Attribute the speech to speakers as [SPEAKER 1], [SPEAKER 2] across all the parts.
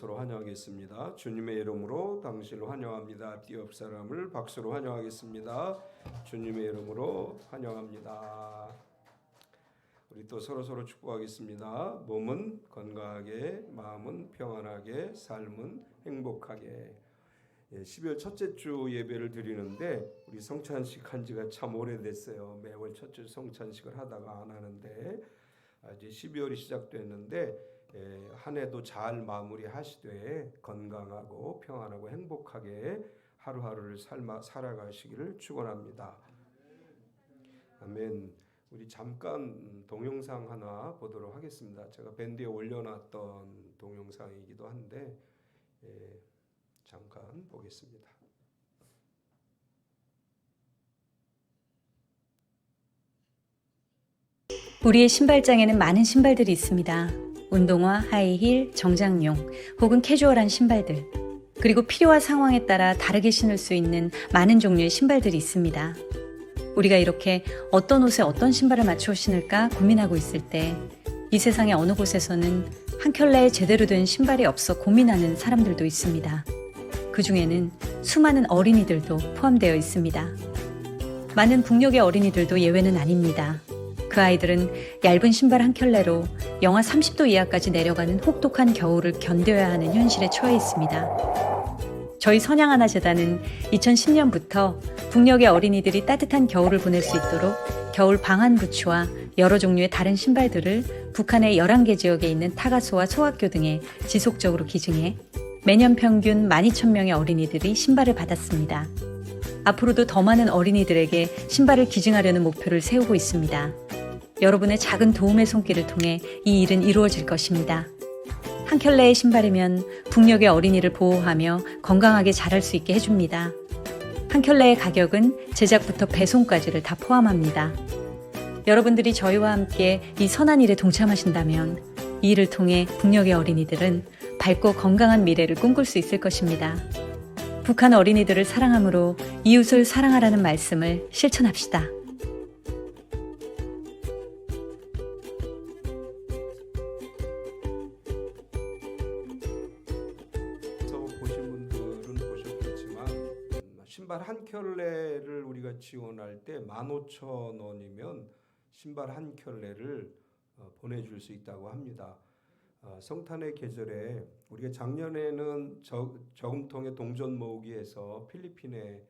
[SPEAKER 1] 서로 환영하겠습니다. 주님의 이름으로 당신을 환영합니다. 뒤 옆 사람을 박수로 환영하겠습니다. 주님의 이름으로 환영합니다. 우리 또 서로 축복하겠습니다. 몸은 건강하게, 마음은 평안하게, 삶은 행복하게. 12월 첫째 주 예배를 드리는데 우리 성찬식 한 지가 참 오래됐어요. 매월 첫째 주 성찬식을 하다가 안 하는데 이제 12월이 시작됐는데 한 해도 잘 마무리하시되 건강하고 평안하고 행복하게 하루하루를 살아가시기를 축원합니다. 아멘. 우리 잠깐 동영상 하나 보도록 하겠습니다. 제가 밴드에 올려놨던 동영상이기도 한데 잠깐 보겠습니다.
[SPEAKER 2] 우리의 신발장에는 많은 신발들이 있습니다. 운동화, 하이힐, 정장용 혹은 캐주얼한 신발들, 그리고 필요와 상황에 따라 다르게 신을 수 있는 많은 종류의 신발들이 있습니다. 우리가 이렇게 어떤 옷에 어떤 신발을 맞춰 신을까 고민하고 있을 때 이 세상의 어느 곳에서는 한 켤레에 제대로 된 신발이 없어 고민하는 사람들도 있습니다. 그 중에는 수많은 어린이들도 포함되어 있습니다. 많은 북녘의 어린이들도 예외는 아닙니다. 그 아이들은 얇은 신발 한 켤레로 영하 30도 이하까지 내려가는 혹독한 겨울을 견뎌야 하는 현실에 처해 있습니다. 저희 선양하나 재단은 2010년부터 북녘의 어린이들이 따뜻한 겨울을 보낼 수 있도록 겨울 방한 부츠와 여러 종류의 다른 신발들을 북한의 11개 지역에 있는 타가소와 소학교 등에 지속적으로 기증해 매년 평균 12,000명의 어린이들이 신발을 받았습니다. 앞으로도 더 많은 어린이들에게 신발을 기증하려는 목표를 세우고 있습니다. 여러분의 작은 도움의 손길을 통해 이 일은 이루어질 것입니다. 한 켤레의 신발이면 북녘의 어린이를 보호하며 건강하게 자랄 수 있게 해줍니다. 한 켤레의 가격은 제작부터 배송까지를 다 포함합니다. 여러분들이 저희와 함께 이 선한 일에 동참하신다면 이 일을 통해 북녘의 어린이들은 밝고 건강한 미래를 꿈꿀 수 있을 것입니다. 북한 어린이들을 사랑함으로 이웃을 사랑하라는 말씀을 실천합시다.
[SPEAKER 1] 보신 분들은 보셨겠지만 신발 한 켤레를 우리가 지원할 때 15,000원이면 신발 한 켤레를 보내줄 수 있다고 합니다. 성탄의 계절에 우리가 작년에는 저금통의 동전 모으기에서 필리핀에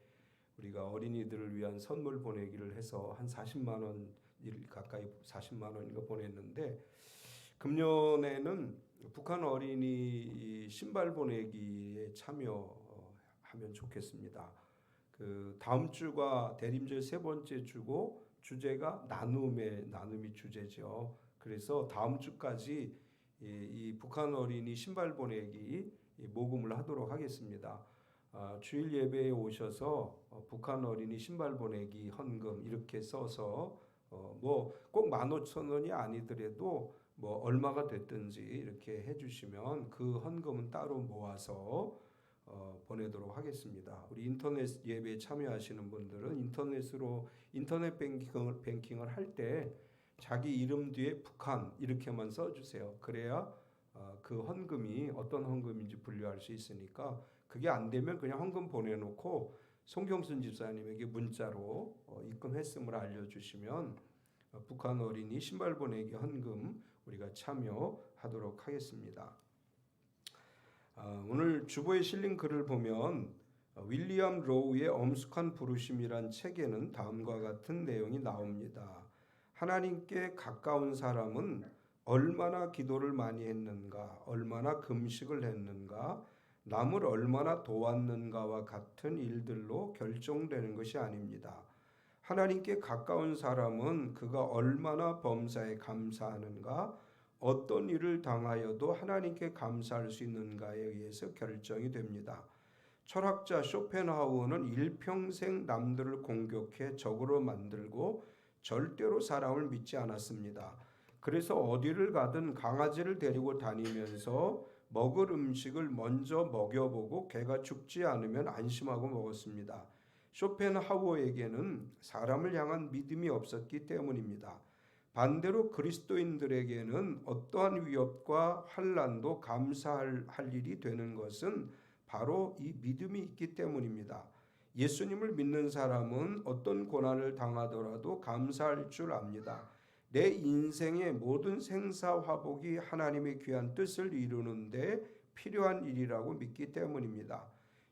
[SPEAKER 1] 우리가 어린이들을 위한 선물 보내기를 해서 한 40만 원 가까이 40만 원인가 보냈는데 금년에는 북한 어린이 신발 보내기에 참여하면 좋겠습니다. 그 다음 주가 대림절 세 번째 주고 주제가 나눔이 주제죠. 그래서 다음 주까지 이 북한 어린이 신발 보내기 모금을 하도록 하겠습니다. 주일 예배에 오셔서 북한 어린이 신발 보내기 헌금 이렇게 써서 뭐 꼭 15,000원이 아니더라도 뭐 얼마가 됐든지 이렇게 해주시면 그 헌금은 따로 모아서 보내도록 하겠습니다. 우리 인터넷 예배에 참여하시는 분들은 인터넷 뱅킹을 할 때 자기 이름 뒤에 북한 이렇게만 써주세요. 그래야 그 헌금이 어떤 헌금인지 분류할 수 있으니까 그게 안 되면 그냥 헌금 보내놓고 송경순 집사님에게 문자로 입금했음을 알려주시면 북한 어린이 신발 보내기 헌금 우리가 참여하도록 하겠습니다. 오늘 주보에 실린 글을 보면 윌리엄 로우의 엄숙한 부르심이란 책에는 다음과 같은 내용이 나옵니다. 하나님께 가까운 사람은 얼마나 기도를 많이 했는가, 얼마나 금식을 했는가, 남을 얼마나 도왔는가와 같은 일들로 결정되는 것이 아닙니다. 하나님께 가까운 사람은 그가 얼마나 범사에 감사하는가, 어떤 일을 당하여도 하나님께 감사할 수 있는가에 의해서 결정이 됩니다. 철학자 쇼펜하우어는 일평생 남들을 공격해 적으로 만들고 절대로 사람을 믿지 않았습니다. 그래서 어디를 가든 강아지를 데리고 다니면서 먹을 음식을 먼저 먹여보고 개가 죽지 않으면 안심하고 먹었습니다. 쇼펜하우어에게는 사람을 향한 믿음이 없었기 때문입니다. 반대로 그리스도인들에게는 어떠한 위협과 환난도 감사할 일이 되는 것은 바로 이 믿음이 있기 때문입니다. 예수님을 믿는 사람은 어떤 고난을 당하더라도 감사할 줄 압니다. 내 인생의 모든 생사화복이 하나님의 귀한 뜻을 이루는데 필요한 일이라고 믿기 때문입니다.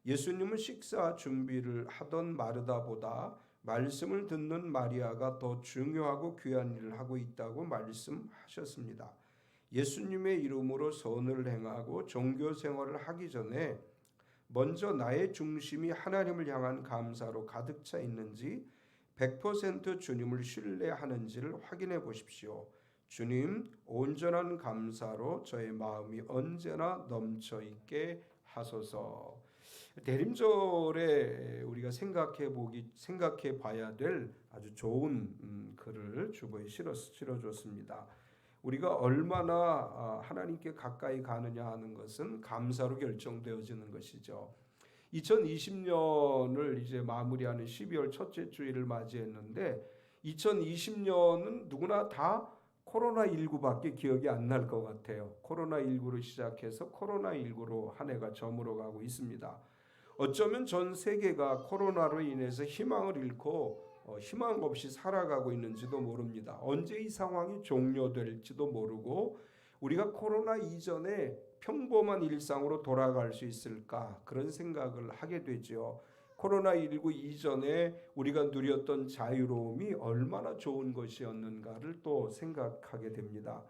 [SPEAKER 1] 예수님은 식사 준비를 하던 마르다보다 말씀을 듣는 마리아가 더 중요하고 귀한 일을 하고 있다고 말씀하셨습니다. 예수님의 이름으로 선을 행하고 종교 생활을 하기 전에 먼저 나의 중심이 하나님을 향한 감사로 가득 차 있는지 100% 주님을 신뢰하는지를 확인해 보십시오. 주님, 온전한 감사로 저의 마음이 언제나 넘쳐 있게 하소서. 대림절에 우리가 생각해 봐야 될 아주 좋은 글을 주보에 실어줬습니다. 우리가 얼마나 하나님께 가까이 가느냐 하는 것은 감사로 결정되어지는 것이죠. 2020년을 이제 마무리하는 12월 첫째 주일을 맞이했는데 2020년은 누구나 다 코로나19밖에 기억이 안 날 것 같아요. 코로나19로 시작해서 코로나19로 한 해가 저물어 가고 있습니다. 어쩌면 전 세계가 코로나로 인해서 희망을 잃고 희망 없이 살아가고 있는지도 모릅니다. 언제 이 상황이 종료될지도 모르고 우리가 코로나 이전에 평범한 일상으로 돌아갈 수 있을까 그런 생각을 하게 되죠. 코로나19 이전에 우리가 누렸던 자유로움이 얼마나 좋은 것이었는가를 또 생각하게 됩니다.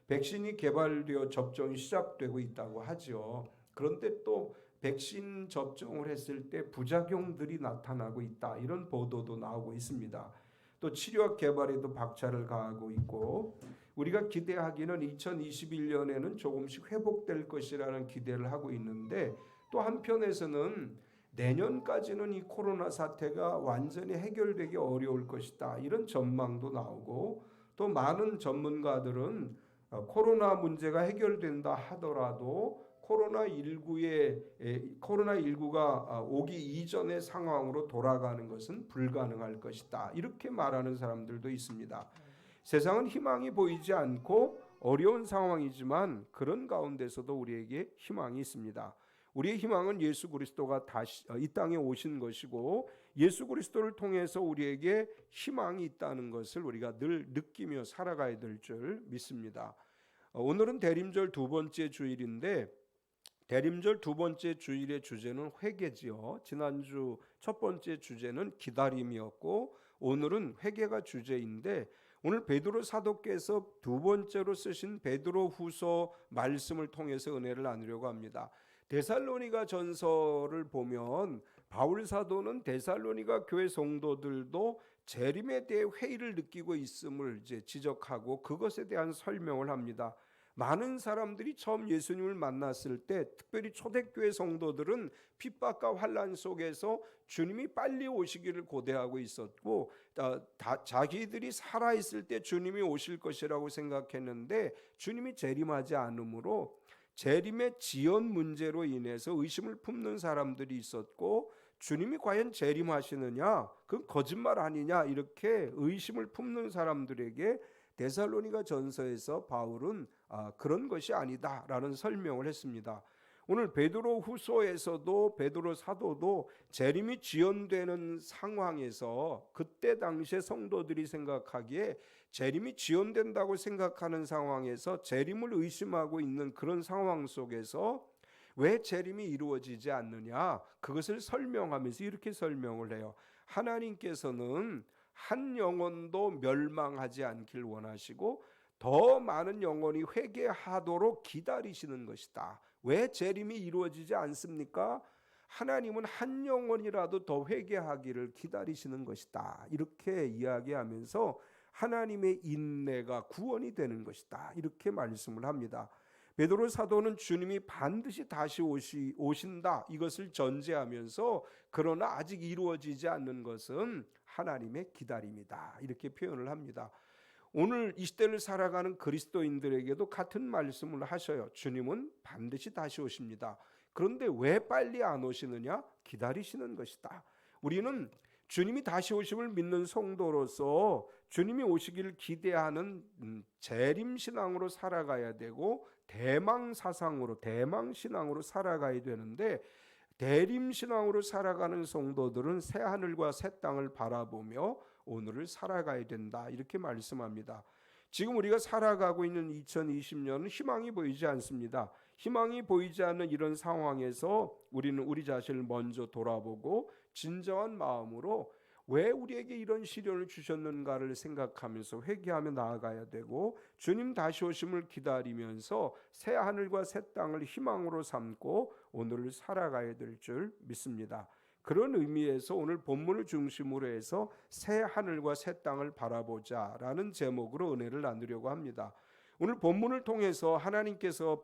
[SPEAKER 1] 백신이 개발되어 접종이 시작되고 있다고 하죠. 그런데 또 백신 접종을 했을 때 부작용들이 나타나고 있다 이런 보도도 나오고 있습니다. 또 치료학 개발에도 박차를 가하고 있고 우리가 기대하기는 2021년에는 조금씩 회복될 것이라는 기대를 하고 있는데 또 한편에서는 내년까지는 이 코로나 사태가 완전히 해결되기 어려울 것이다 이런 전망도 나오고 또 많은 전문가들은 코로나 문제가 해결된다 하더라도 코로나19가 오기 이전의 상황으로 돌아가는 것은 불가능할 것이다. 이렇게 말하는 사람들도 있습니다. 세상은 희망이 보이지 않고 어려운 상황이지만 그런 가운데서도 우리에게 희망이 있습니다. 우리의 희망은 예수 그리스도가 다시 이 땅에 오신 것이고 예수 그리스도를 통해서 우리에게 희망이 있다는 것을 우리가 늘 느끼며 살아가야 될 줄 믿습니다. 오늘은 대림절 두 번째 주일인데 대림절 두 번째 주일의 주제는 회개지요. 지난주 첫 번째 주제는 기다림이었고 오늘은 회개가 주제인데 오늘 베드로 사도께서 두 번째로 쓰신 베드로 후서 말씀을 통해서 은혜를 나누려고 합니다. 데살로니가 전서를 보면 바울 사도는 데살로니가 교회 성도들도 재림에 대해 회의를 느끼고 있음을 이제 지적하고 그것에 대한 설명을 합니다. 많은 사람들이 처음 예수님을 만났을 때 특별히 초대교회 성도들은 핍박과 환난 속에서 주님이 빨리 오시기를 고대하고 있었고 자기들이 살아있을 때 주님이 오실 것이라고 생각했는데 주님이 재림하지 않으므로 재림의 지연 문제로 인해서 의심을 품는 사람들이 있었고 주님이 과연 재림하시느냐 그건 거짓말 아니냐 이렇게 의심을 품는 사람들에게 데살로니가 전서에서 바울은 그런 것이 아니다라는 설명을 했습니다. 오늘 베드로 후서에서도 베드로 사도도 재림이 지연되는 상황에서 그때 당시에 성도들이 생각하기에 재림이 지연된다고 생각하는 상황에서 재림을 의심하고 있는 그런 상황 속에서 왜 재림이 이루어지지 않느냐 그것을 설명하면서 이렇게 설명을 해요. 하나님께서는 한 영혼도 멸망하지 않길 원하시고 더 많은 영혼이 회개하도록 기다리시는 것이다. 왜 재림이 이루어지지 않습니까? 하나님은 한 영혼이라도 더 회개하기를 기다리시는 것이다. 이렇게 이야기하면서 하나님의 인내가 구원이 되는 것이다. 이렇게 말씀을 합니다. 베드로 사도는 주님이 반드시 다시 오신다 이것을 전제하면서 그러나 아직 이루어지지 않는 것은 하나님의 기다림이다 이렇게 표현을 합니다. 오늘 이 시대를 살아가는 그리스도인들에게도 같은 말씀을 하셔요. 주님은 반드시 다시 오십니다. 그런데 왜 빨리 안 오시느냐? 기다리시는 것이다. 우리는 주님이 다시 오심을 믿는 성도로서 주님이 오시기를 기대하는 재림신앙으로 살아가야 되고 대망사상으로 대망신앙으로 살아가야 되는데, 대림신앙으로 살아가는 성도들은 새 하늘과 새 땅을 바라보며 오늘을 살아가야 된다, 이렇게 말씀합니다. 지금 우리가 살아가고 있는 2020년은 희망이 보이지 않습니다. 희망이 보이지 않는 이런 상황에서 우리는 우리 자신을 먼저 돌아보고 진정한 마음으로 왜 우리에게 이런 시련을 주셨는가를 생각하면서 회개하며 나아가야 되고, 주님 다시 오심을 기다리면서 새 하늘과 새 땅을 희망으로 삼고 오늘을 살아가야 될 줄 믿습니다. 그런 의미에서 오늘 본문을 중심으로 해서 새 하늘과 새 땅을 바라보자라는 제목으로 은혜를 나누려고 합니다. 오늘 본문을 통해서 하나님께서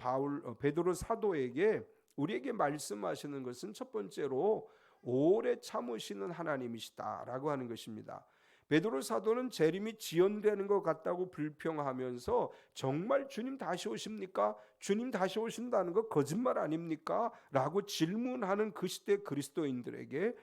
[SPEAKER 1] 베드로 사도에게 우리에게 말씀하시는 것은 첫 번째로 오래 참으시는 하나님이시다라고 하는 것입니다. 베드로 사도는 재림이 지연되는 것 같다고 불평하면서 정말 주님 다시 오십니까? 주님 다시 오신다는 거 거짓말 아닙니까? 라고 질문하는 그 시대 그리스도인들에게,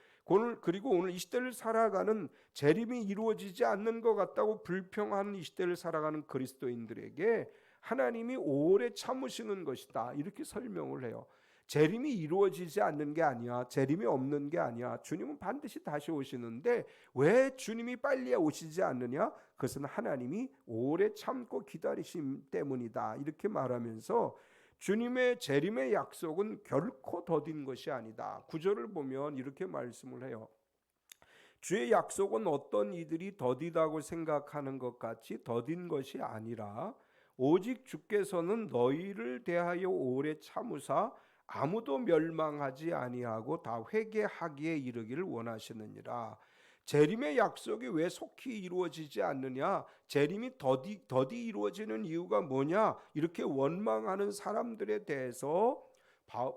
[SPEAKER 1] 그리고 오늘 이 시대를 살아가는 재림이 이루어지지 않는 것 같다고 불평하는 이 시대를 살아가는 그리스도인들에게 하나님이 오래 참으시는 것이다, 이렇게 설명을 해요. 재림이 이루어지지 않는 게 아니야, 재림이 없는 게 아니야, 주님은 반드시 다시 오시는데 왜 주님이 빨리 오시지 않느냐? 그것은 하나님이 오래 참고 기다리심 때문이다, 이렇게 말하면서 주님의 재림의 약속은 결코 더딘 것이 아니다. 9절을 보면 이렇게 말씀을 해요. 주의 약속은 어떤 이들이 더디다고 생각하는 것 같이 더딘 것이 아니라 오직 주께서는 너희를 대하여 오래 참으사 아무도 멸망하지 아니하고 다 회개하기에 이르기를 원하시느니라. 재림의 약속이 왜 속히 이루어지지 않느냐? 재림이 더디 이루어지는 이유가 뭐냐? 이렇게 원망하는 사람들에 대해서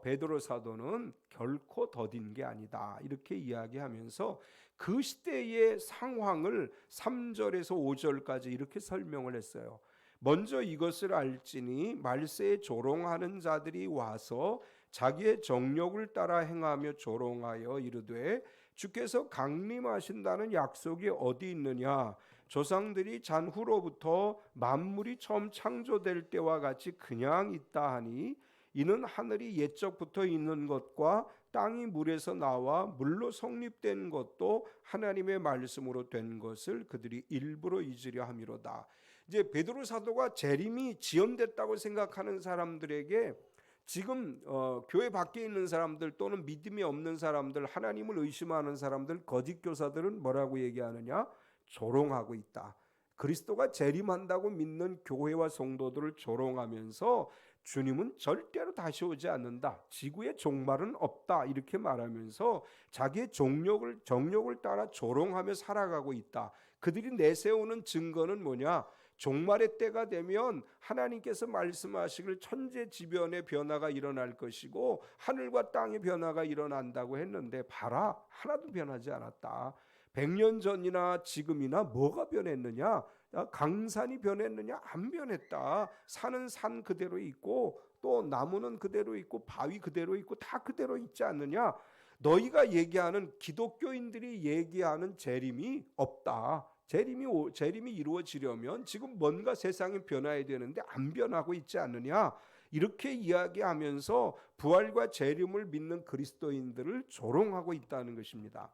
[SPEAKER 1] 베드로 사도는 결코 더딘 게 아니다, 이렇게 이야기하면서 그 시대의 상황을 3절에서 5절까지 이렇게 설명을 했어요. 먼저 이것을 알지니 말세에 조롱하는 자들이 와서 자기의 정욕을 따라 행하며 조롱하여 이르되 주께서 강림하신다는 약속이 어디 있느냐? 조상들이 잔후로부터 만물이 처음 창조될 때와 같이 그냥 있다 하니 이는 하늘이 옛적부터 있는 것과 땅이 물에서 나와 물로 성립된 것도 하나님의 말씀으로 된 것을 그들이 일부러 잊으려 함이로다. 이제 베드로 사도가 재림이 지연됐다고 생각하는 사람들에게 지금 교회 밖에 있는 사람들 또는 믿음이 없는 사람들, 하나님을 의심하는 사람들, 거짓 교사들은 뭐라고 얘기하느냐? 조롱하고 있다. 그리스도가 재림한다고 믿는 교회와 성도들을 조롱하면서 주님은 절대로 다시 오지 않는다, 지구의 종말은 없다, 이렇게 말하면서 자기의 정욕을 따라 조롱하며 살아가고 있다. 그들이 내세우는 증거는 뭐냐? 종말의 때가 되면 하나님께서 말씀하시길 천재지변의 변화가 일어날 것이고 하늘과 땅의 변화가 일어난다고 했는데 봐라, 하나도 변하지 않았다. 100년 전이나 지금이나 뭐가 변했느냐? 강산이 변했느냐? 안 변했다. 산은 산 그대로 있고 또 나무는 그대로 있고 바위 그대로 있고 다 그대로 있지 않느냐? 너희가 얘기하는, 기독교인들이 얘기하는 재림이 없다. 재림이 이루어지려면 지금 뭔가 세상이 변화해야 되는데 안 변하고 있지 않느냐? 이렇게 이야기하면서 부활과 재림을 믿는 그리스도인들을 조롱하고 있다는 것입니다.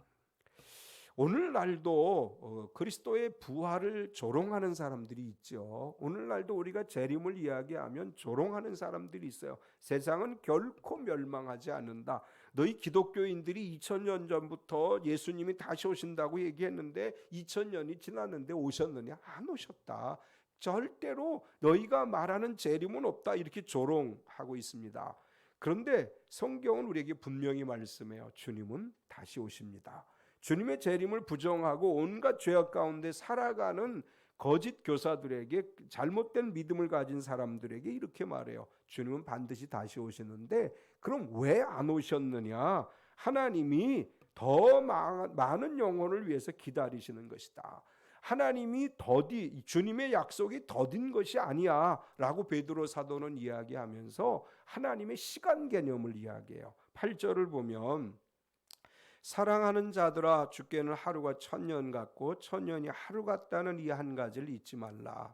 [SPEAKER 1] 오늘날도 그리스도의 부활을 조롱하는 사람들이 있죠. 오늘날도 우리가 재림을 이야기하면 조롱하는 사람들이 있어요. 세상은 결코 멸망하지 않는다. 너희 기독교인들이 2000년 전부터 예수님이 다시 오신다고 얘기했는데 2000년이 지났는데 오셨느냐? 안 오셨다. 절대로 너희가 말하는 재림은 없다, 이렇게 조롱하고 있습니다. 그런데 성경은 우리에게 분명히 말씀해요. 주님은 다시 오십니다. 주님의 재림을 부정하고 온갖 죄악 가운데 살아가는 거짓 교사들에게, 잘못된 믿음을 가진 사람들에게 이렇게 말해요. 주님은 반드시 다시 오시는데 그럼 왜 안 오셨느냐? 하나님이 더 많은 영혼을 위해서 기다리시는 것이다. 하나님이 주님의 약속이 더딘 것이 아니야 라고 베드로 사도는 이야기하면서 하나님의 시간 개념을 이야기해요. 8절을 보면 사랑하는 자들아, 주께는 하루가 천년 같고 천년이 하루 같다는 이 한 가지를 잊지 말라.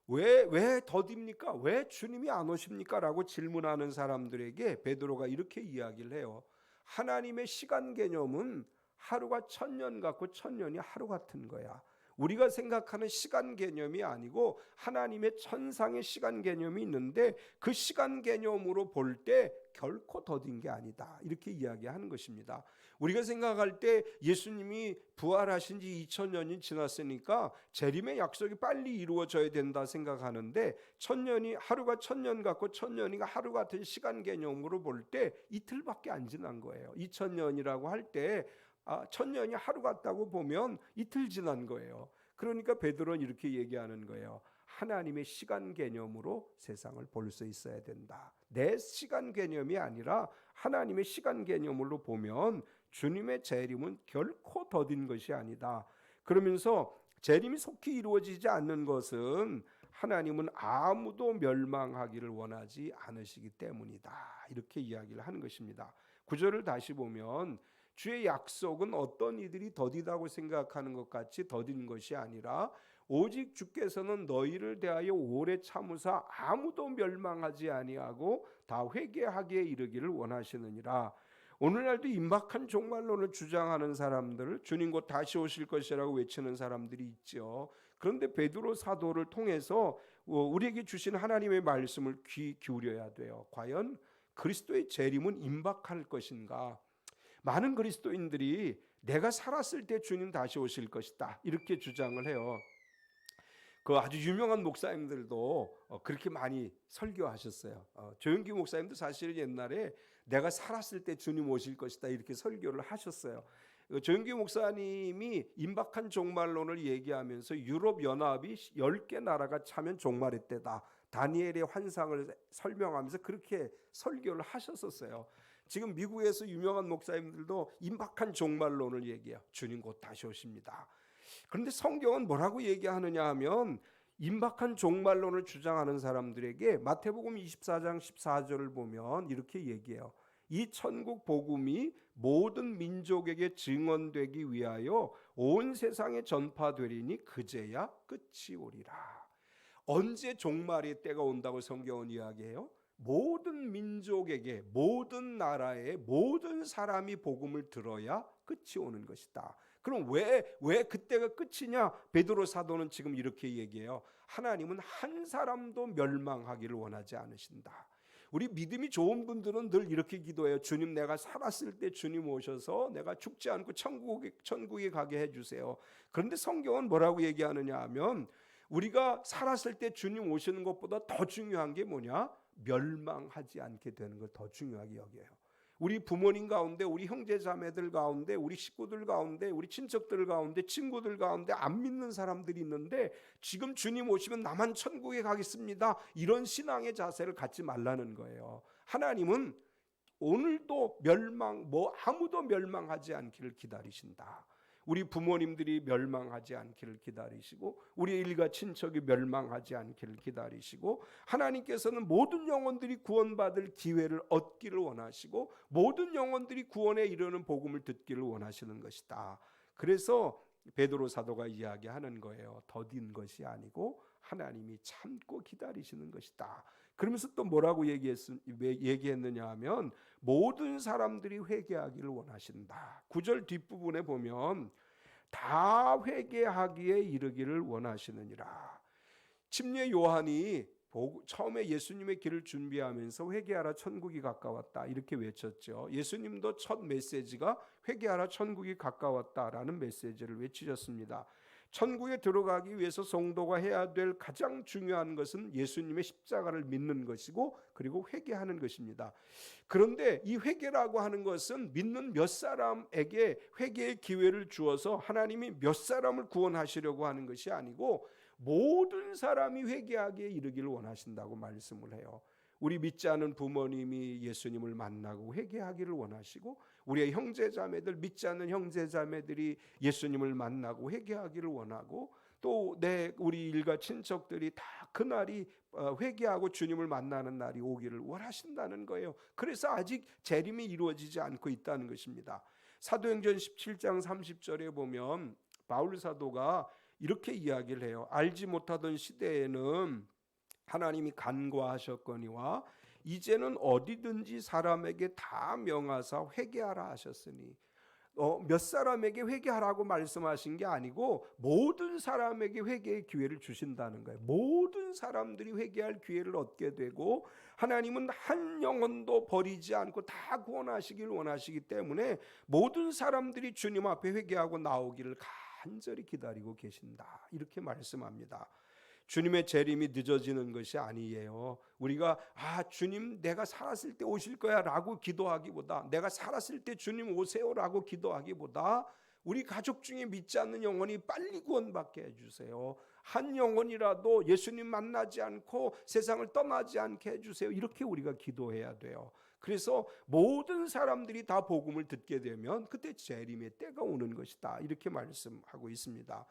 [SPEAKER 1] 왜 더딥니까? 왜 주님이 안 오십니까? 라고 질문하는 사람들에게 베드로가 이렇게 이야기를 해요. 하나님의 시간 개념은 하루가 천년 같고 천년이 하루 같은 거야. 우리가 생각하는 시간 개념이 아니고 하나님의 천상의 시간 개념이 있는데 그 시간 개념으로 볼 때 결코 더딘 게 아니다. 이렇게 이야기하는 것입니다. 우리가 생각할 때 예수님이 부활하신 지 2000년이 지났으니까 재림의 약속이 빨리 이루어져야 된다 생각하는데 천년이 하루가 천년 같고 천년이 하루 같은 시간 개념으로 볼 때 이틀밖에 안 지난 거예요. 2000년이라고 할 때 천년이 하루 같다고 보면 이틀 지난 거예요. 그러니까 베드로는 이렇게 얘기하는 거예요. 하나님의 시간 개념으로 세상을 볼 수 있어야 된다. 내 시간 개념이 아니라 하나님의 시간 개념으로 보면 주님의 재림은 결코 더딘 것이 아니다. 그러면서 재림이 속히 이루어지지 않는 것은 하나님은 아무도 멸망하기를 원하지 않으시기 때문이다. 이렇게 이야기를 하는 것입니다. 9절을 다시 보면 주의 약속은 어떤 이들이 더디다고 생각하는 것 같이 더딘 것이 아니라 오직 주께서는 너희를 대하여 오래 참으사 아무도 멸망하지 아니하고 다 회개하기에 이르기를 원하시느니라. 오늘날도 임박한 종말론을 주장하는 사람들, 주님 곧 다시 오실 것이라고 외치는 사람들이 있죠. 그런데 베드로 사도를 통해서 우리에게 주신 하나님의 말씀을 귀 기울여야 돼요. 과연 그리스도의 재림은 임박할 것인가? 많은 그리스도인들이 내가 살았을 때 주님 다시 오실 것이다 이렇게 주장을 해요. 그 아주 유명한 목사님들도 그렇게 많이 설교하셨어요. 조영기 목사님도 사실 옛날에 내가 살았을 때 주님 오실 것이다 이렇게 설교를 하셨어요. 조영기 목사님이 임박한 종말론을 얘기하면서 유럽 연합이 10개 나라가 차면 종말의 때다. 다니엘의 환상을 설명하면서 그렇게 설교를 하셨었어요. 지금 미국에서 유명한 목사님들도 임박한 종말론을 얘기해요. 주님 곧 다시 오십니다. 그런데 성경은 뭐라고 얘기하느냐 하면 임박한 종말론을 주장하는 사람들에게 마태복음 24장 14절을 보면 이렇게 얘기해요. 이 천국 복음이 모든 민족에게 증언되기 위하여 온 세상에 전파되리니 그제야 끝이 오리라. 언제 종말의 때가 온다고 성경은 이야기해요? 모든 민족에게, 모든 나라에, 모든 사람이 복음을 들어야 끝이 오는 것이다. 그럼 왜 그때가 끝이냐? 베드로 사도는 지금 이렇게 얘기해요. 하나님은 한 사람도 멸망하기를 원하지 않으신다. 우리 믿음이 좋은 분들은 늘 이렇게 기도해요. 주님, 내가 살았을 때 주님 오셔서 내가 죽지 않고 천국에 가게 해주세요. 그런데 성경은 뭐라고 얘기하느냐 하면 우리가 살았을 때 주님 오시는 것보다 더 중요한 게 뭐냐? 멸망하지 않게 되는 걸 더 중요하게 여겨요. 우리 부모님 가운데, 우리 형제 자매들 가운데, 우리 식구들 가운데, 우리 친척들 가운데, 친구들 가운데 안 믿는 사람들이 있는데 지금 주님 오시면 나만 천국에 가겠습니다. 이런 신앙의 자세를 갖지 말라는 거예요. 하나님은 오늘도 아무도 멸망하지 않기를 기다리신다. 우리 부모님들이 멸망하지 않기를 기다리시고 우리 일가 친척이 멸망하지 않기를 기다리시고 하나님께서는 모든 영혼들이 구원받을 기회를 얻기를 원하시고 모든 영혼들이 구원에 이르는 복음을 듣기를 원하시는 것이다. 그래서 베드로 사도가 이야기하는 거예요. 더딘 것이 아니고 하나님이 참고 기다리시는 것이다. 그러면서 또 뭐라고 얘기했느냐 하면 모든 사람들이 회개하기를 원하신다. 9절 뒷부분에 보면 다 회개하기에 이르기를 원하시느니라. 침례 요한이 처음에 예수님의 길을 준비하면서 회개하라 천국이 가까웠다 이렇게 외쳤죠. 예수님도 첫 메시지가 회개하라 천국이 가까웠다라는 메시지를 외치셨습니다. 천국에 들어가기 위해서 성도가 해야 될 가장 중요한 것은 예수님의 십자가를 믿는 것이고 그리고 회개하는 것입니다. 그런데 이 회개라고 하는 것은 믿는 몇 사람에게 회개의 기회를 주어서 하나님이 몇 사람을 구원하시려고 하는 것이 아니고 모든 사람이 회개하기에 이르기를 원하신다고 말씀을 해요. 우리 믿지 않은 부모님이 예수님을 만나고 회개하기를 원하시고 우리의 형제자매들 믿지 않는 형제자매들이 예수님을 만나고 회개하기를 원하고 또 우리 일가 친척들이 다 그날이 회개하고 주님을 만나는 날이 오기를 원하신다는 거예요. 그래서 아직 재림이 이루어지지 않고 있다는 것입니다. 사도행전 17장 30절에 보면 바울 사도가 이렇게 이야기를 해요. 알지 못하던 시대에는 하나님이 간과하셨거니와 이제는 어디든지 사람에게 다 명하사 회개하라 하셨으니, 몇 사람에게 회개하라고 말씀하신 게 아니고 모든 사람에게 회개의 기회를 주신다는 거예요. 모든 사람들이 회개할 기회를 얻게 되고, 하나님은 한 영혼도 버리지 않고 다 구원하시길 원하시기 때문에 모든 사람들이 주님 앞에 회개하고 나오기를 간절히 기다리고 계신다, 이렇게 말씀합니다. 주님의 재림이 늦어지는 것이 아니에요. 우리가 주님 내가 살았을 때 오실 거야 라고 기도하기보다, 내가 살았을 때 주님 오세요 라고 기도하기보다, 우리 가족 중에 믿지 않는 영혼이 빨리 구원받게 해주세요. 한 영혼이라도 예수님 만나지 않고 세상을 떠나지 않게 해주세요. 이렇게 우리가 기도해야 돼요. 그래서 모든 사람들이 다 복음을 듣게 되면 그때 재림의 때가 오는 것이다, 이렇게 말씀하고 있습니다.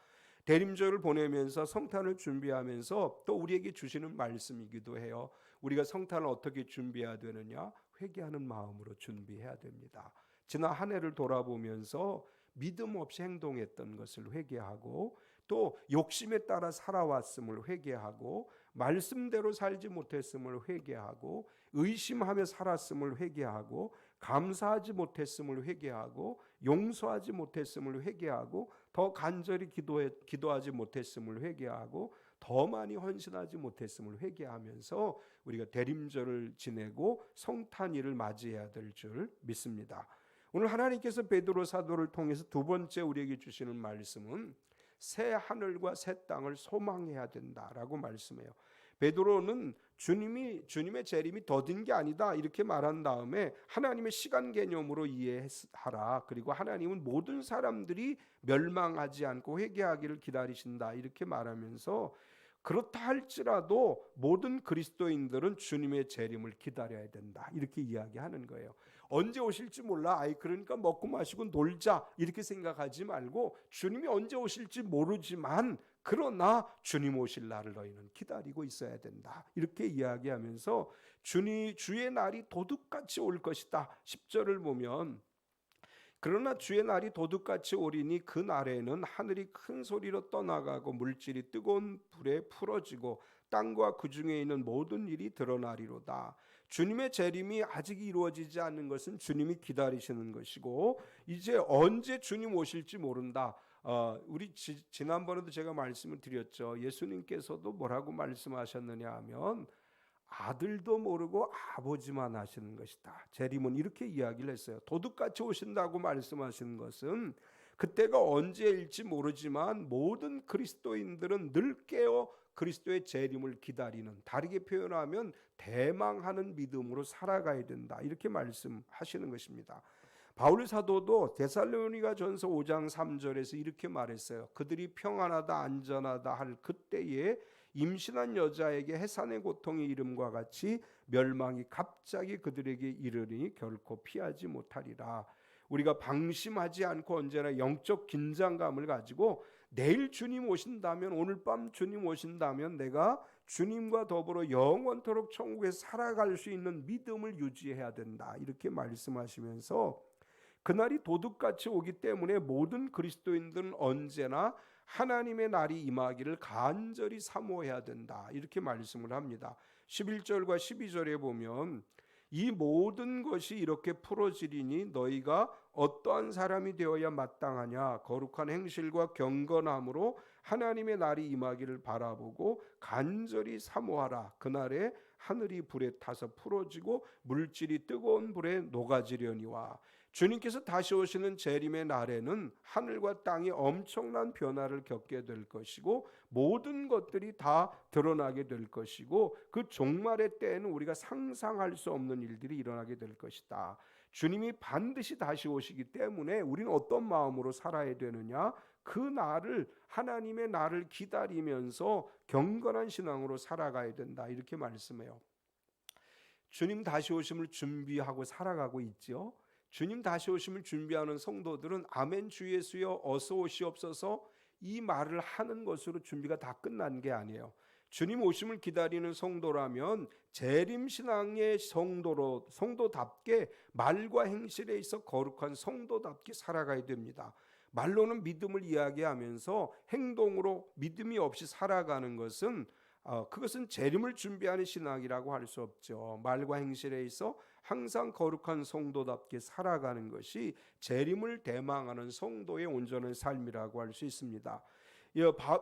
[SPEAKER 1] 대림절을 보내면서 성탄을 준비하면서 또 우리에게 주시는 말씀이기도 해요. 우리가 성탄을 어떻게 준비해야 되느냐? 회개하는 마음으로 준비해야 됩니다. 지난 한 해를 돌아보면서 믿음 없이 행동했던 것을 회개하고, 또 욕심에 따라 살아왔음을 회개하고, 말씀대로 살지 못했음을 회개하고, 의심하며 살았음을 회개하고, 감사하지 못했음을 회개하고, 용서하지 못했음을 회개하고, 더 간절히 기도하지 못했음을 회개하고, 더 많이 헌신하지 못했음을 회개하면서 우리가 대림절을 지내고 성탄일을 맞이해야 될 줄 믿습니다. 오늘 하나님께서 베드로 사도를 통해서 두 번째 우리에게 주시는 말씀은 새 하늘과 새 땅을 소망해야 된다라고 말씀해요. 베드로는 주님의 재림이 더딘 게 아니다 이렇게 말한 다음에 하나님의 시간 개념으로 이해하라, 그리고 하나님은 모든 사람들이 멸망하지 않고 회개하기를 기다리신다 이렇게 말하면서, 그렇다 할지라도 모든 그리스도인들은 주님의 재림을 기다려야 된다 이렇게 이야기하는 거예요. 언제 오실지 몰라, 그러니까 먹고 마시고 놀자 이렇게 생각하지 말고, 주님이 언제 오실지 모르지만 그러나 주님 오실 날을 너희는 기다리고 있어야 된다 이렇게 이야기하면서, 주의 날이 도둑같이 올 것이다. 10절을 보면, 그러나 주의 날이 도둑같이 오리니 그 날에는 하늘이 큰 소리로 떠나가고 물질이 뜨거운 불에 풀어지고 땅과 그 중에 있는 모든 일이 드러나리로다. 주님의 재림이 아직 이루어지지 않는 것은 주님이 기다리시는 것이고, 이제 언제 주님 오실지 모른다. 우리 지난번에도 제가 말씀을 드렸죠. 예수님께서도 뭐라고 말씀하셨느냐 하면, 아들도 모르고 아버지만 아시는 것이다. 재림은 이렇게 이야기를 했어요. 도둑같이 오신다고 말씀하시는 것은 그때가 언제일지 모르지만 모든 그리스도인들은 늘 깨어 그리스도의 재림을 기다리는, 다르게 표현하면 대망하는 믿음으로 살아가야 된다 이렇게 말씀하시는 것입니다. 바울 사도도 데살로니가전서 5장 3절에서 이렇게 말했어요. 그들이 평안하다 안전하다 할 그때에 임신한 여자에게 해산의 고통의 이름과 같이 멸망이 갑자기 그들에게 이르리니 결코 피하지 못하리라. 우리가 방심하지 않고 언제나 영적 긴장감을 가지고 내일 주님 오신다면, 오늘 밤 주님 오신다면 내가 주님과 더불어 영원토록 천국에서 살아갈 수 있는 믿음을 유지해야 된다 이렇게 말씀하시면서, 그날이 도둑같이 오기 때문에 모든 그리스도인들은 언제나 하나님의 날이 임하기를 간절히 사모해야 된다 이렇게 말씀을 합니다. 11절과 12절에 보면, 이 모든 것이 이렇게 풀어지리니 너희가 어떠한 사람이 되어야 마땅하냐? 거룩한 행실과 경건함으로 하나님의 날이 임하기를 바라보고 간절히 사모하라. 그날에 하늘이 불에 타서 풀어지고 물질이 뜨거운 불에 녹아지려니와. 주님께서 다시 오시는 재림의 날에는 하늘과 땅이 엄청난 변화를 겪게 될 것이고, 모든 것들이 다 드러나게 될 것이고, 그 종말의 때에는 우리가 상상할 수 없는 일들이 일어나게 될 것이다. 주님이 반드시 다시 오시기 때문에 우리는 어떤 마음으로 살아야 되느냐? 그 날을, 하나님의 날을 기다리면서 경건한 신앙으로 살아가야 된다 이렇게 말씀해요. 주님 다시 오심을 준비하고 살아가고 있죠. 주님 다시 오심을 준비하는 성도들은 아멘 주 예수여 어서 오시옵소서 이 말을 하는 것으로 준비가 다 끝난 게 아니에요. 주님 오심을 기다리는 성도라면 재림신앙의 성도답게 말과 행실에 있어 거룩한 성도답게 살아가야 됩니다. 말로는 믿음을 이야기하면서 행동으로 믿음이 없이 살아가는 것은 그것은 재림을 준비하는 신앙이라고 할 수 없죠. 말과 행실에 있어 항상 거룩한 성도답게 살아가는 것이 재림을 대망하는 성도의 온전한 삶이라고 할 수 있습니다.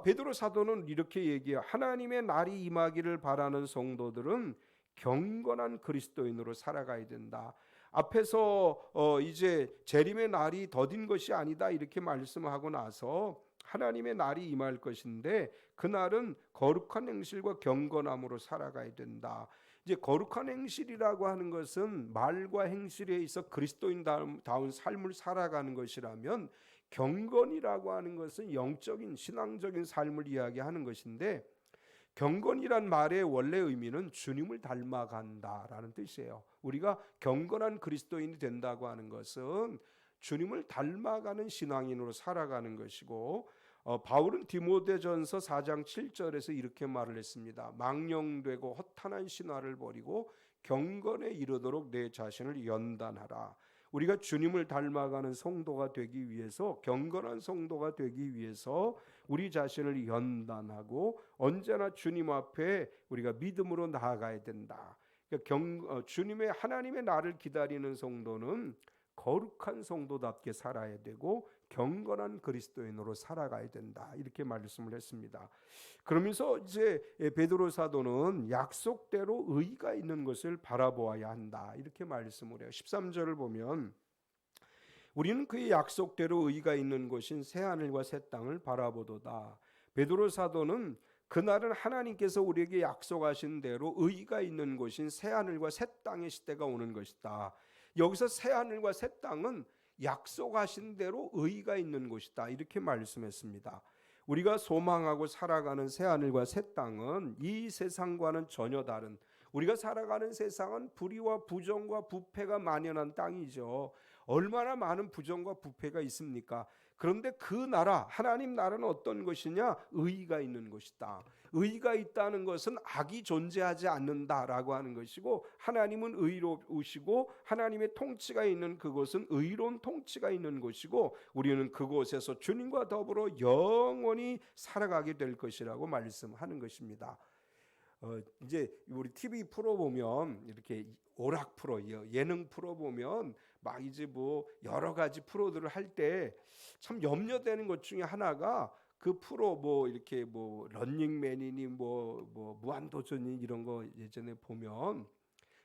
[SPEAKER 1] 베드로 사도는 이렇게 얘기해요. 하나님의 날이 임하기를 바라는 성도들은 경건한 그리스도인으로 살아가야 된다. 앞에서 이제 재림의 날이 더딘 것이 아니다 이렇게 말씀하고 나서 하나님의 날이 임할 것인데 그날은 거룩한 행실과 경건함으로 살아가야 된다. 이제 거룩한 행실이라고 하는 것은 말과 행실에 있어 그리스도인다운 삶을 살아가는 것이라면, 경건이라고 하는 것은 영적인 신앙적인 삶을 이야기하는 것인데, 경건이란 말의 원래 의미는 주님을 닮아간다라는 뜻이에요. 우리가 경건한 그리스도인이 된다고 하는 것은 주님을 닮아가는 신앙인으로 살아가는 것이고, 바울은 디모데전서 4장 7절에서 이렇게 말을 했습니다. 망령되고 허탄한 신화를 버리고 경건에 이르도록 내 자신을 연단하라. 우리가 주님을 닮아가는 성도가 되기 위해서, 경건한 성도가 되기 위해서 우리 자신을 연단하고 언제나 주님 앞에 우리가 믿음으로 나아가야 된다. 그러니까 주님의 하나님의 날을 기다리는 성도는 거룩한 성도답게 살아야 되고 경건한 그리스도인으로 살아가야 된다. 이렇게 말씀을 했습니다. 그러면서 이제 베드로 사도는 약속대로 의가 있는 것을 바라보아야 한다. 이렇게 말씀을 해요. 13절을 보면 우리는 그의 약속대로 의가 있는 곳인 새하늘과 새 땅을 바라보도다. 베드로 사도는 그날은 하나님께서 우리에게 약속하신 대로 의가 있는 곳인 새하늘과 새 땅의 시대가 오는 것이다. 여기서 새하늘과 새 땅은 약속하신 대로 의가 있는 곳이다. 이렇게 말씀했습니다. 우리가 소망하고 살아가는 새하늘과 새 땅은 이 세상과는 전혀 다른, 우리가 살아가는 세상은 불의와 부정과 부패가 만연한 땅이죠. 얼마나 많은 부정과 부패가 있습니까? 그런데 그 나라, 하나님 나라는 어떤 것이냐? 의가 있는 것이다. 의가 있다는 것은 악이 존재하지 않는다라고 하는 것이고, 하나님은 의로우시고 하나님의 통치가 있는 그곳은 의로운 통치가 있는 곳이고, 우리는 그곳에서 주님과 더불어 영원히 살아가게 될 것이라고 말씀하는 것입니다. 이제 우리 TV 프로 보면, 이렇게 오락 프로, 예능 프로 보면 막 이제 뭐 여러 가지 프로들을 할 때 참 염려되는 것 중에 하나가, 그 프로 뭐 이렇게 뭐 런닝맨이니 뭐 무한도전이 이런 거 예전에 보면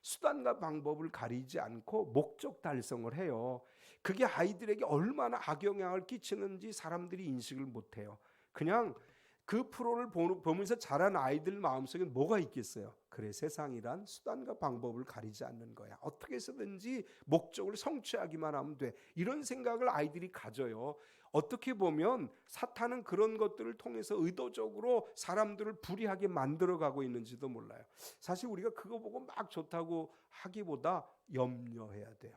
[SPEAKER 1] 수단과 방법을 가리지 않고 목적 달성을 해요. 그게 아이들에게 얼마나 악영향을 끼치는지 사람들이 인식을 못해요. 그냥 그 프로를 보면서 자란 아이들 마음속에 뭐가 있겠어요? 그래, 세상이란 수단과 방법을 가리지 않는 거야. 어떻게 해서든지 목적을 성취하기만 하면 돼. 이런 생각을 아이들이 가져요. 어떻게 보면 사탄은 그런 것들을 통해서 의도적으로 사람들을 불의하게 만들어가고 있는지도 몰라요. 사실 우리가 그거 보고 막 좋다고 하기보다 염려해야 돼요.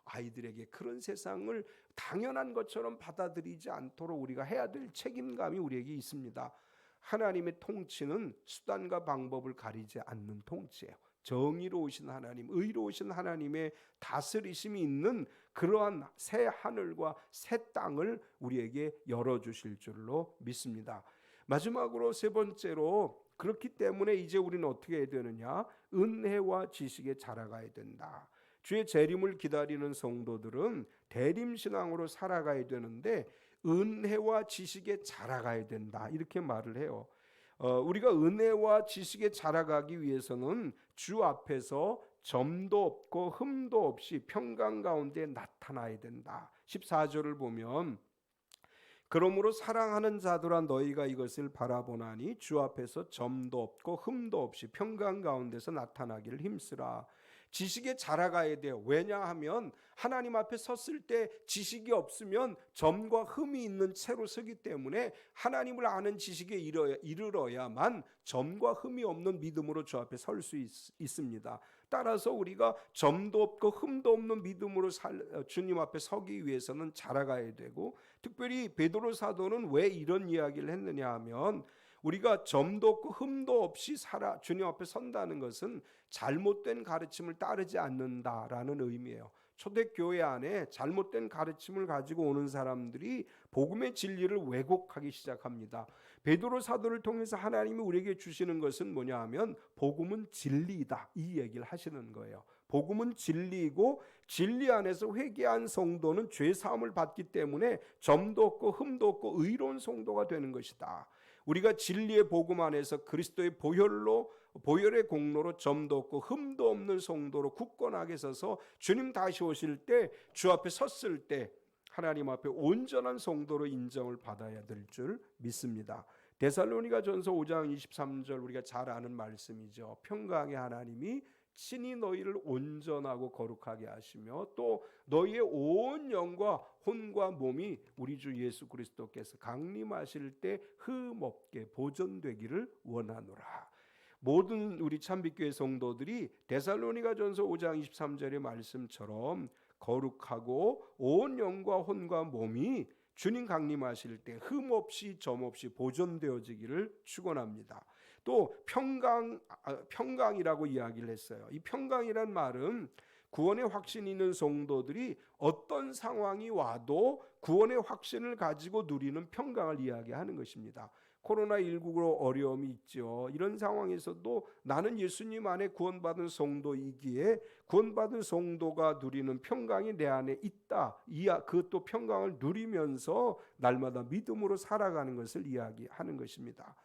[SPEAKER 1] 아이들에게 그런 세상을 당연한 것처럼 받아들이지 않도록 우리가 해야 될 책임감이 우리에게 있습니다. 하나님의 통치는 수단과 방법을 가리지 않는 통치예요. 정의로우신 하나님, 의로우신 하나님의 다스리심이 있는 그러한 새 하늘과 새 땅을 우리에게 열어주실 줄로 믿습니다. 마지막으로 세 번째로, 그렇기 때문에 이제 우리는 어떻게 해야 되느냐? 은혜와 지식에 자라가야 된다. 주의 재림을 기다리는 성도들은 대림신앙으로 살아가야 되는데 은혜와 지식에 자라가야 된다. 이렇게 말을 해요. 우리가 은혜와 지식에 자라가기 위해서는 주 앞에서 점도 없고 흠도 없이 평강 가운데 나타나야 된다. 14절을 보면 그러므로 사랑하는 자들아 너희가 이것을 바라보나니 주 앞에서 점도 없고 흠도 없이 평강 가운데서 나타나기를 힘쓰라. 지식에 자라가야 돼요. 왜냐하면 하나님 앞에 섰을 때 지식이 없으면 점과 흠이 있는 채로 서기 때문에 하나님을 아는 지식에 이르러야만 점과 흠이 없는 믿음으로 주 앞에 설 수 있습니다. 따라서 우리가 점도 없고 흠도 없는 믿음으로 주님 앞에 서기 위해서는 자라가야 되고, 특별히 베드로 사도는 왜 이런 이야기를 했느냐 하면, 우리가 점도 없고 흠도 없이 주님 앞에 선다는 것은 잘못된 가르침을 따르지 않는다라는 의미예요. 초대교회 안에 잘못된 가르침을 가지고 오는 사람들이 복음의 진리를 왜곡하기 시작합니다. 베드로 사도를 통해서 하나님이 우리에게 주시는 것은 뭐냐 하면 복음은 진리이다, 이 얘기를 하시는 거예요. 복음은 진리이고 진리 안에서 회개한 성도는 죄 사함을 받기 때문에 점도 없고 흠도 없고 의로운 성도가 되는 것이다. 우리가 진리의 복음 안에서 그리스도의 보혈의 공로로 점도 없고 흠도 없는 성도로 굳건하게 서서 주님 다시 오실 때, 주 앞에 섰을 때 하나님 앞에 온전한 성도로 인정을 받아야 될 줄 믿습니다. 데살로니가전서 5장 23절 우리가 잘 아는 말씀이죠. 평강의 하나님이 친히 너희를 온전하고 거룩하게 하시며 또 너희의 온 영과 혼과 몸이 우리 주 예수 그리스도께서 강림하실 때 흠없게 보존되기를 원하노라. 모든 우리 참빛교회 성도들이 데살로니가전서 5장 23절의 말씀처럼 거룩하고 온 영과 혼과 몸이 주님 강림하실 때 흠없이 점없이 보존되어지기를 축원합니다. 또 평강이라고 이야기를 했어요. 이 평강이란 말은 구원의 확신이 있는 성도들이 어떤 상황이 와도 구원의 확신을 가지고 누리는 평강을 이야기하는 것입니다. 코로나19로 어려움이 있죠. 이런 상황에서도 나는 예수님 안에 구원받은 성도이기에 구원받은 성도가 누리는 평강이 내 안에 있다. 그것도 평강을 누리면서 날마다 믿음으로 살아가는 것을 이야기하는 것입니다.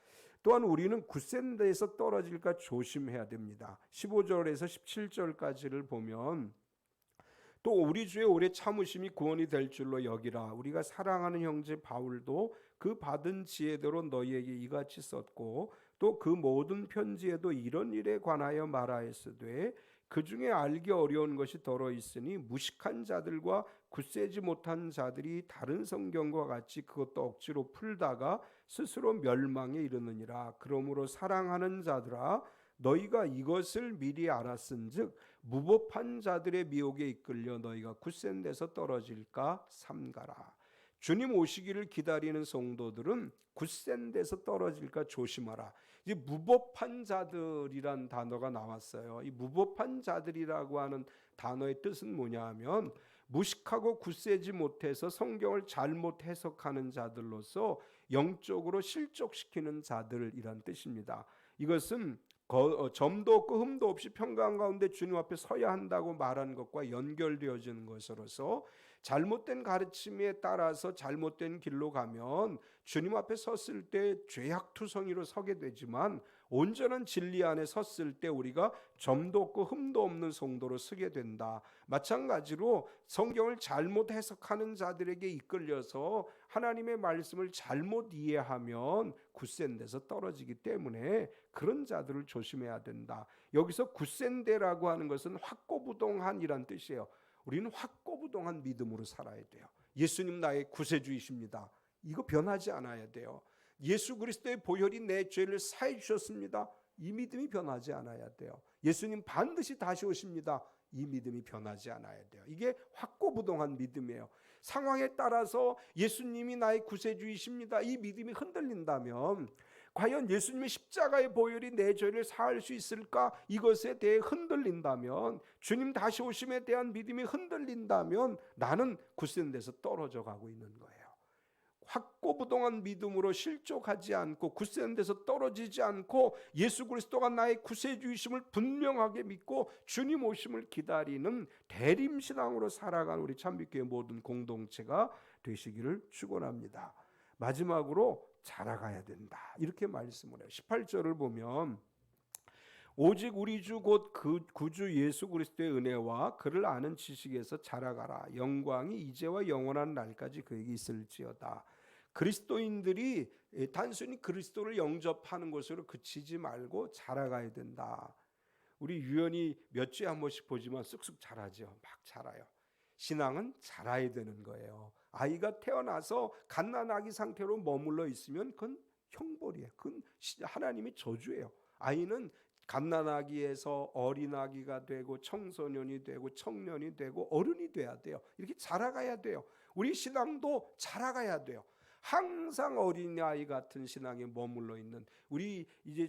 [SPEAKER 1] 또한 우리는 굳센 데에서 떨어질까 조심해야 됩니다. 15절에서 17절까지를 보면 또 우리 주의 오래 참으심이 구원이 될 줄로 여기라. 우리가 사랑하는 형제 바울도 그 받은 지혜대로 너희에게 이같이 썼고 또 그 모든 편지에도 이런 일에 관하여 말하였으되 그 중에 알기 어려운 것이 더러 있으니 무식한 자들과 굳세지 못한 자들이 다른 성경과 같이 그것도 억지로 풀다가 스스로 멸망에 이르느니라. 그러므로 사랑하는 자들아 너희가 이것을 미리 알았은즉 무법한 자들의 미혹에 이끌려 너희가 굳센 데서 떨어질까 삼가라. 주님 오시기를 기다리는 성도들은 굳센 데서 떨어질까 조심하라. 이제 무법한 자들이란 단어가 나왔어요. 이 무법한 자들이라고 하는 단어의 뜻은 뭐냐 하면 무식하고 굳세지 못해서 성경을 잘못 해석하는 자들로서 영적으로 실족시키는 자들이란 뜻입니다. 이것은 점도 없고 흠도 없이 평강 가운데 주님 앞에 서야 한다고 말한 것과 연결되어지는 것으로서 잘못된 가르침에 따라서 잘못된 길로 가면 주님 앞에 섰을 때 죄악투성이로 서게 되지만 온전한 진리 안에 섰을 때 우리가 점도 없고 흠도 없는 성도로 서게 된다. 마찬가지로 성경을 잘못 해석하는 자들에게 이끌려서 하나님의 말씀을 잘못 이해하면 굳센 데서 떨어지기 때문에 그런 자들을 조심해야 된다. 여기서 굳센 데라고 하는 것은 확고부동한이란 뜻이에요. 우리는 확고부동한 믿음으로 살아야 돼요. 예수님 나의 구세주이십니다. 이거 변하지 않아야 돼요. 예수 그리스도의 보혈이 내 죄를 사해 주셨습니다. 이 믿음이 변하지 않아야 돼요. 예수님 반드시 다시 오십니다. 이 믿음이 변하지 않아야 돼요. 이게 확고부동한 믿음이에요. 상황에 따라서 예수님이 나의 구세주이십니다. 이 믿음이 흔들린다면 과연 예수님의 십자가의 보혈이 내 죄를 사할 수 있을까? 이것에 대해 흔들린다면, 주님 다시 오심에 대한 믿음이 흔들린다면 나는 굳센 데서 떨어져 가고 있는 거예요. 확고부동한 믿음으로 실족하지 않고 굳센 데서 떨어지지 않고 예수 그리스도가 나의 구세주이심을 분명하게 믿고 주님 오심을 기다리는 대림신앙으로 살아가는 우리 참빛교회 모든 공동체가 되시기를 축원합니다. 마지막으로 자라가야 된다. 이렇게 말씀을 해요. 18절을 보면 오직 우리 주 곧 그 구주 예수 그리스도의 은혜와 그를 아는 지식에서 자라가라. 영광이 이제와 영원한 날까지 그에게 있을지어다. 그리스도인들이 단순히 그리스도를 영접하는 것으로 그치지 말고 자라가야 된다. 우리 유연히 몇 주에 한 번씩 보지만 쑥쑥 자라죠. 막 자라요. 신앙은 자라야 되는 거예요. 아이가 태어나서 갓난아기 상태로 머물러 있으면 그건 형벌이에요. 그건 하나님의 저주예요. 아이는 갓난아기에서 어린아기가 되고 청소년이 되고 청년이 되고 어른이 돼야 돼요. 이렇게 자라가야 돼요. 우리 신앙도 자라가야 돼요. 항상 어린아이 같은 신앙에 머물러 있는, 우리 이제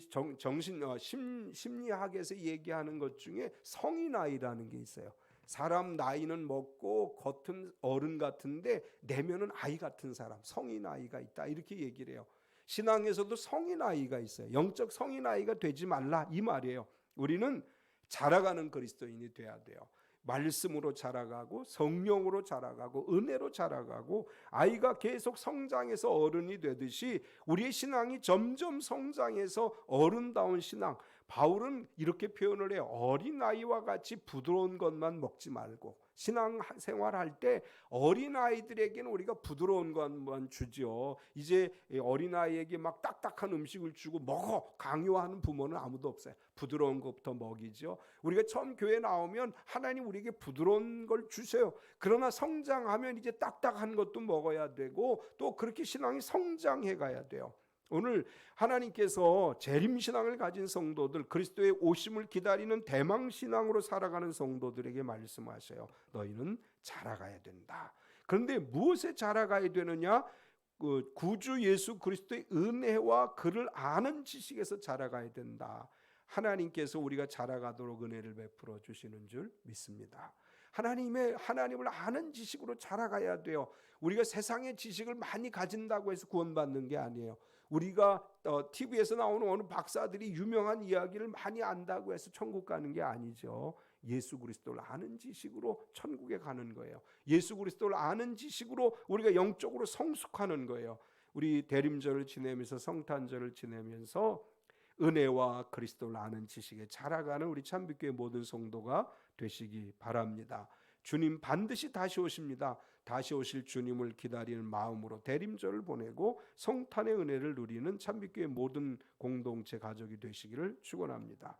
[SPEAKER 1] 심리학에서 얘기하는 것 중에 성인아이라는 게 있어요. 사람 나이는 먹고 겉은 어른 같은데 내면은 아이 같은 사람, 성인아이가 있다, 이렇게 얘기를 해요. 신앙에서도 성인아이가 있어요. 영적 성인아이가 되지 말라, 이 말이에요. 우리는 자라가는 그리스도인이 돼야 돼요. 말씀으로 자라가고 성령으로 자라가고 은혜로 자라가고 아이가 계속 성장해서 어른이 되듯이 우리의 신앙이 점점 성장해서 어른다운 신앙, 바울은 이렇게 표현을 해요. 어린아이와 같이 부드러운 것만 먹지 말고, 신앙생활할 때 어린아이들에게는 우리가 부드러운 것만 주죠. 이제 어린아이에게 막 딱딱한 음식을 주고 먹어 강요하는 부모는 아무도 없어요. 부드러운 것부터 먹이죠. 우리가 처음 교회 나오면 하나님 우리에게 부드러운 걸 주세요. 그러나 성장하면 이제 딱딱한 것도 먹어야 되고 또 그렇게 신앙이 성장해 가야 돼요. 오늘 하나님께서 재림신앙을 가진 성도들, 그리스도의 오심을 기다리는 대망신앙으로 살아가는 성도들에게 말씀하셔요. 너희는 자라가야 된다. 그런데 무엇에 자라가야 되느냐? 구주 예수 그리스도의 은혜와 그를 아는 지식에서 자라가야 된다. 하나님께서 우리가 자라가도록 은혜를 베풀어 주시는 줄 믿습니다. 하나님을 아는 지식으로 자라가야 돼요. 우리가 세상의 지식을 많이 가진다고 해서 구원받는 게 아니에요. 우리가 TV에서 나오는 어느 박사들이 유명한 이야기를 많이 안다고 해서 천국 가는 게 아니죠. 예수 그리스도를 아는 지식으로 천국에 가는 거예요. 예수 그리스도를 아는 지식으로 우리가 영적으로 성숙하는 거예요. 우리 대림절을 지내면서, 성탄절을 지내면서 은혜와 그리스도를 아는 지식에 자라가는 우리 참빛교회 모든 성도가 되시기 바랍니다. 주님 반드시 다시 오십니다. 다시 오실 주님을 기다리는 마음으로 대림절을 보내고 성탄의 은혜를 누리는 참빛교회 모든 공동체 가족이 되시기를 축원합니다.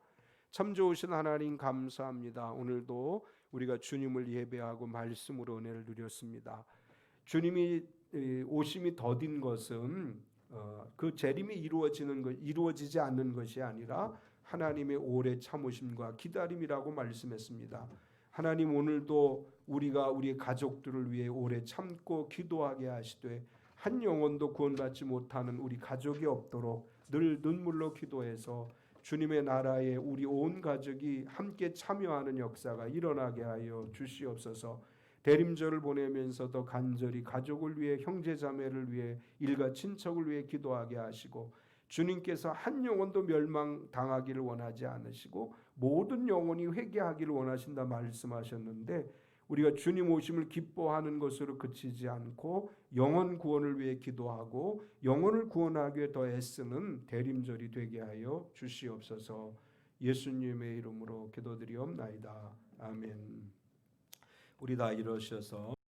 [SPEAKER 1] 참 좋으신 하나님 감사합니다. 오늘도 우리가 주님을 예배하고 말씀으로 은혜를 누렸습니다. 주님이 오심이 더딘 것은 그 재림이 이루어지지 않는 것이 아니라 하나님의 오래 참으심과 기다림이라고 말씀했습니다. 하나님, 오늘도 우리가 우리 가족들을 위해 오래 참고 기도하게 하시되 한 영혼도 구원받지 못하는 우리 가족이 없도록 늘 눈물로 기도해서 주님의 나라에 우리 온 가족이 함께 참여하는 역사가 일어나게 하여 주시옵소서. 대림절을 보내면서도 간절히 가족을 위해, 형제자매를 위해, 일가 친척을 위해 기도하게 하시고, 주님께서 한 영혼도 멸망당하기를 원하지 않으시고 모든 영혼이 회개하기를 원하신다 말씀하셨는데, 우리가 주님 오심을 기뻐하는 것으로 그치지 않고 영혼 구원을 위해 기도하고 영혼을 구원하기 위해 더 애쓰는 대림절이 되게 하여 주시옵소서. 예수님의 이름으로 기도드리옵나이다. 아멘. 우리 다 일어서서